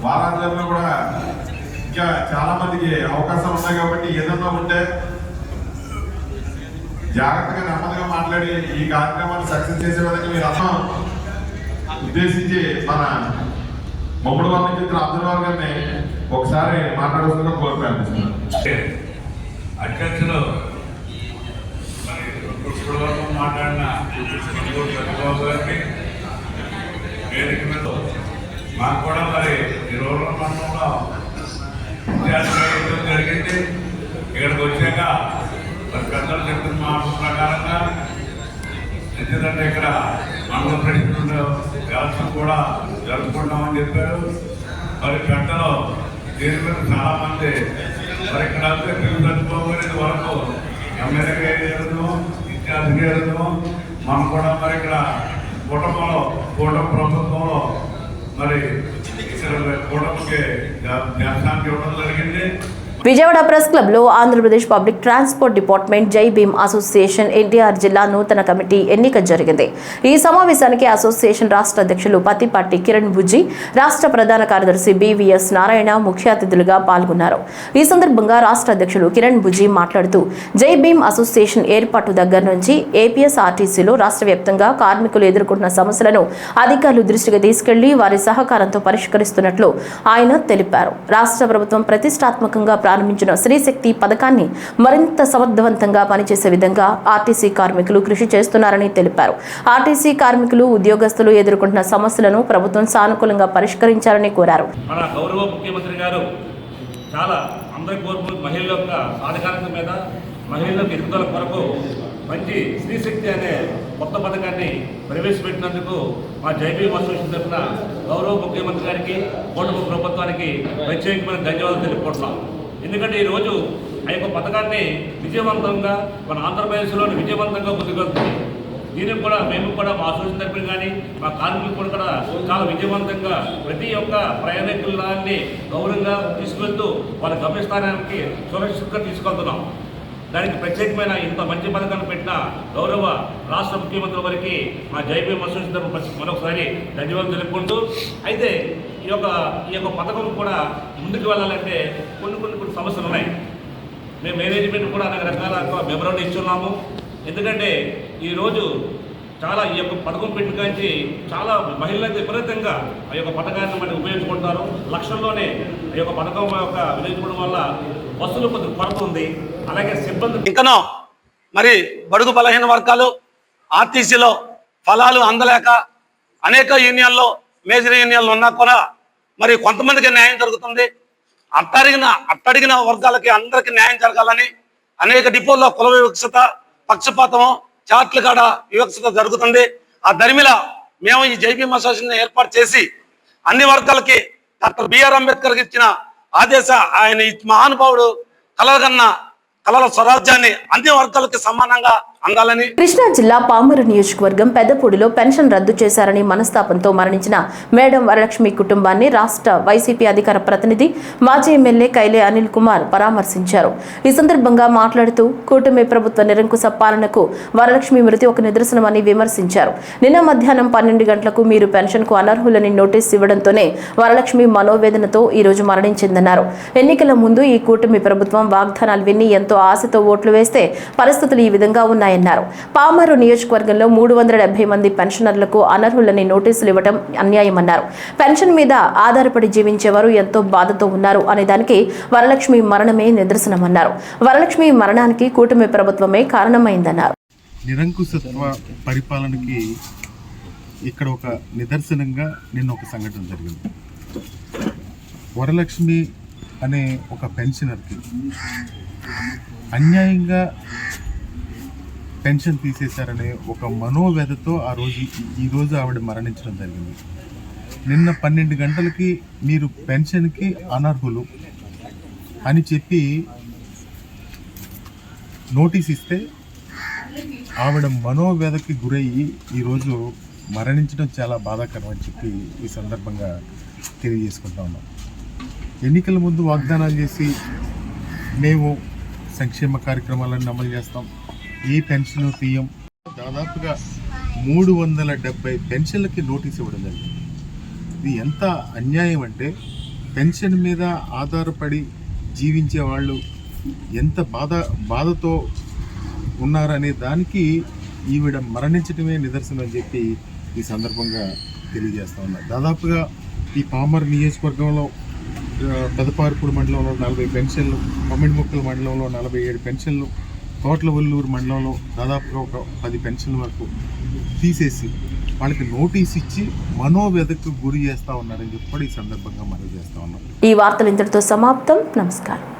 వారాంతంలో కూడా ఇంకా చాలా మందికి అవకాశాలు ఉన్నాయి కాబట్టి ఏదన్నా ఉంటే జాగ్రత్తగా నెమ్మదిగా మాట్లాడి ఈ కార్యక్రమాన్ని సక్సెస్ చేసే విధంగా మీరు అందరం ఉద్దేశించి మన మమ్మడి వాళ్ళ నుంచి అబ్జర్వర్ గారిని ఒకసారి మాట్లాడాల్సిందిగా కోరుతున్నాను. అధ్యక్షులు ఇప్పుడు వరకు మాట్లాడిన చంద్రబాబు గారికి వేదిక మీద మాకు కూడా మరి ఈ రూరల్ మండలంలో ఇత్యాది జరిగింది. ఇక్కడికి వచ్చాక మరి పెద్దలు చెప్పిన మాట ప్రకారంగా ఎందుకంటే ఇక్కడ మండల ప్రెసిడెంట్ ఎలక్షన్ కూడా జరుపుకుంటామని చెప్పారు. మరి పెద్దలు దీని మీద చాలా మంది మరి ఇక్కడ చనిపోబోయేది వరకు ఎమ్మెల్యేగా వెళ్ళను ఇత్యాదిగా వెళ్ళను మనం కూడా మరి ఇక్కడ కూటమి ప్రభుత్వంలో మరి ఇక్కడ కూటమికి దర్శనానికి ఇవ్వడం జరిగింది. విజయవాడ ప్రెస్ క్లబ్ లో ఆంధ్రప్రదేశ్ పబ్లిక్ ట్రాన్స్పోర్ట్ డిపార్ట్మెంట్ జై భీమ్ అసోసియేషన్ ఎన్టీఆర్ జిల్లా నూతన కమిటీ ఎన్నిక జరిగింది. ఈ సమావేశానికి అసోసియేషన్ రాష్ట్ర అధ్యక్షులు పత్తిపాటి కిరణ్ బుజ్జి, రాష్ట్ర ప్రధాన కార్యదర్శి బివిఎస్ నారాయణ ముఖ్య అతిథులుగా పాల్గొన్నారు. ఈ సందర్భంగా రాష్ట్ర అధ్యక్షులు కిరణ్ బుజ్జి మాట్లాడుతూ జై భీమ్ అసోసియేషన్ ఏర్పాటు దగ్గర నుంచి ఏపీఎస్ఆర్టీసీలో రాష్ట్ర వ్యాప్తంగా కార్మికులు ఎదుర్కొంటున్న సమస్యలను అధికారులు దృష్టికి తీసుకెళ్లి వారి సహకారంతో పరిష్కరిస్తున్నట్లు ఆయన తెలిపారు. రాష్ట్ర ప్రభుత్వం ప్రతిష్టాత్మకంగా ప్రారంభించిన శ్రీశక్తి పథకాన్ని మరింత సమర్థవంతంగా పనిచేసే విధంగా ఆర్టీసీ కార్మికులు కృషి చేస్తున్నారని తెలిపారు. ఆర్టీసీ కార్మికులు ఉద్యోగస్తులు ఎదుర్కొంటున్న సమస్యలను ప్రభుత్వం సానుకూలంగా పరిష్కరించాలని కోరారు. మన గౌరవ ముఖ్యమంత్రి గారు చాలా అందరి కోరుకు మహిళల యొక్క సాధికారత మీద మహిళలకు ఎదుగుదల కొరకు మంచి శ్రీశక్తి అనే కొత్త పథకాన్ని ప్రవేశపెట్టినందుకు మా జై భీమ్ అసోసియేషన్ తరఫున గౌరవ ముఖ్యమంత్రి గారికి కూటమి ప్రభుత్వానికి ప్రత్యేకమైన ధన్యవాదాలు తెలుపుకుంటున్నాం. ఎందుకంటే ఈరోజు ఆ యొక్క పథకాన్ని విజయవంతంగా మన ఆంధ్రప్రదేశ్లోని విజయవంతంగా ముందుకెళ్తుంది. దీనికి కూడా మేము కూడా మా అసోసియేషన్ తరఫున కానీ మా కార్మికులు కూడా చాలా విజయవంతంగా ప్రతి ఒక్క ప్రయాణికులని గౌరవంగా తీసుకెళ్తూ వాళ్ళ గమ్యస్థానానికి సురక్షితంగా తీసుకెళ్తున్నాం. దానికి ప్రత్యేకమైన ఇంత మంచి పథకాన్ని పెట్టిన గౌరవ రాష్ట్ర ముఖ్యమంత్రి వారికి మా జై భీమ్ అసోసియేషన్ తరఫున మరొకసారి ధన్యవాదాలు తెలుపుకుంటూ, అయితే ఈ యొక్క పథకం కూడా ముందుకు వెళ్ళాలంటే కొన్ని సమస్యలు ఉన్నాయి. మేము మేనేజ్మెంట్ కూడా అనేక రకాల మెమరాండం ఇచ్చున్నాము. ఎందుకంటే ఈరోజు చాలా ఈ యొక్క పథకం పెట్టుకాంచి చాలా మహిళలకు విపరీతంగా ఆ యొక్క పథకాన్ని మనం ఉపయోగించుకుంటారు. లక్షల్లోనే ఈ యొక్క పథకం యొక్క వినియోగించుకోవడం వల్ల బస్సులు కొద్దిగా కొరత ఉంది. అలాగే సిబ్బంది ఇంకనో మరి బడుగు బలహీన వర్గాలు ఆర్టీసీలో ఫలాలు అందలేక అనేక యూనియన్లో మేజర్ యూనియన్లు ఉన్నా కూడా మరి కొంతమందికి న్యాయం జరుగుతుంది. అట్టడిగిన వర్గాలకి అందరికీ న్యాయం జరగాలని అనేక డిపోల్లో కుల వివక్షత, పక్షపాతము, చాట్ల కాడ వివక్షత జరుగుతుంది. ఆ దరిమిల మేము ఈ జై భీమ్ అసోసియేషన్ ఏర్పాటు చేసి అన్ని వర్గాలకి డాక్టర్ బిఆర్ అంబేద్కర్కి ఇచ్చిన ఆదేశ ఆయన మహానుభావుడు కలల స్వరాజ్యాన్ని అన్ని వర్గాలకి సమానంగా అందాలని. కృష్ణా జిల్లా పామరు నియోజకవర్గం పెద్దపూడిలో పెన్షన్ రద్దు చేశారని మనస్తాపంతో మరణించిన మేడం వరలక్ష్మి కుటుంబాన్ని రాష్ట్ర వైసీపీ అధికార ప్రతినిధి మాజీ ఎమ్మెల్యే కైలే అనిల్ కుమార్ పరామర్శించారు. ఈ సందర్భంగా మాట్లాడుతూ కూటమి ప్రభుత్వ నిరంకుశ పాలనకు వరలక్ష్మి మృతి ఒక నిదర్శనమని విమర్శించారు. నిన్న మధ్యాహ్నం 12 గంటలకు మీరు పెన్షన్కు అనర్హులని నోటీస్ ఇవ్వడంతోనే వరలక్ష్మి మనోవేదనతో ఈ రోజు మరణించిందన్నారు. ఎన్నికల ముందు ఈ కూటమి ప్రభుత్వం వాగ్దానాలు విని ఎంతో ఆశతో ఓట్లు వేస్తే పరిస్థితులు ఈ విధంగా ఉన్నాయన్నారు. పామరు నియోజకవర్గంలో 370 మంది పెన్షనర్లకు అనర్హులని నోటీసులు ఇవ్వడం అన్యాయమన్నారు. పెన్షన్ మీద ఆధారపడి జీవించేవారు ఎంతో బాధతో ఉన్నారు అనే దానికి వరలక్ష్మి మరణమే నిదర్శనమన్నారు. వరలక్ష్మి మరణానికి కూటమి ప్రభుత్వమే కారణమైందన్నారు. నిరంకుశత్వ పరిపాలనకి ఇక్కడ ఒక నిదర్శనంగా నిన్న ఒక సంఘటన జరిగింది. వరలక్ష్మి అనే ఒక పెన్షనర్కి అన్యాయంగా పెన్షన్ తీసేశారనే ఒక మనోవ్యధతో ఈరోజు ఆవిడ మరణించడం జరిగింది. నిన్న 12 గంటలకి మీరు పెన్షన్కి అనర్హులు అని చెప్పి నోటీస్ ఇస్తే ఆవిడ మనోవ్యధకి గురయ్యి ఈరోజు మరణించడం చాలా బాధాకరం అని చెప్పి ఈ సందర్భంగా తెలియజేసుకుంటా ఉన్నాం. ఎన్నికల ముందు వాగ్దానాలు చేసి మేము సంక్షేమ కార్యక్రమాలను అమలు చేస్తాం, ఈ పెన్షన్ తీయం, దాదాపుగా 370 పెన్షన్లకి నోటీస్ ఇవ్వడం జరిగింది. ఇది ఎంత అన్యాయం అంటే పెన్షన్ మీద ఆధారపడి జీవించే వాళ్ళు ఎంత బాధతో ఉన్నారనే దానికి ఈవిడ మరణించడమే నిదర్శనం అని చెప్పి ఈ సందర్భంగా తెలియజేస్తా ఉన్నారు. దాదాపుగా ఈ పామర్ నియోజకవర్గంలో పెదపార్పూడి మండలంలో 40 పెన్షన్లు, కొమ్మిడిముక్కల మండలంలో 47 పెన్షన్లు, తోట్లవల్లూరు మండలంలో దాదాపుగా ఒక 10 పెన్షన్ల వరకు తీసేసి వాళ్ళకి నోటీస్ ఇచ్చి మనోవ్యధకు గురి చేస్తూ ఉన్నారని చెప్పి ఈ సందర్భంగా మనం చేస్తూ ఉన్నాం. ఈ వార్తలు ఇంతటితో సమాప్తం. నమస్కారం.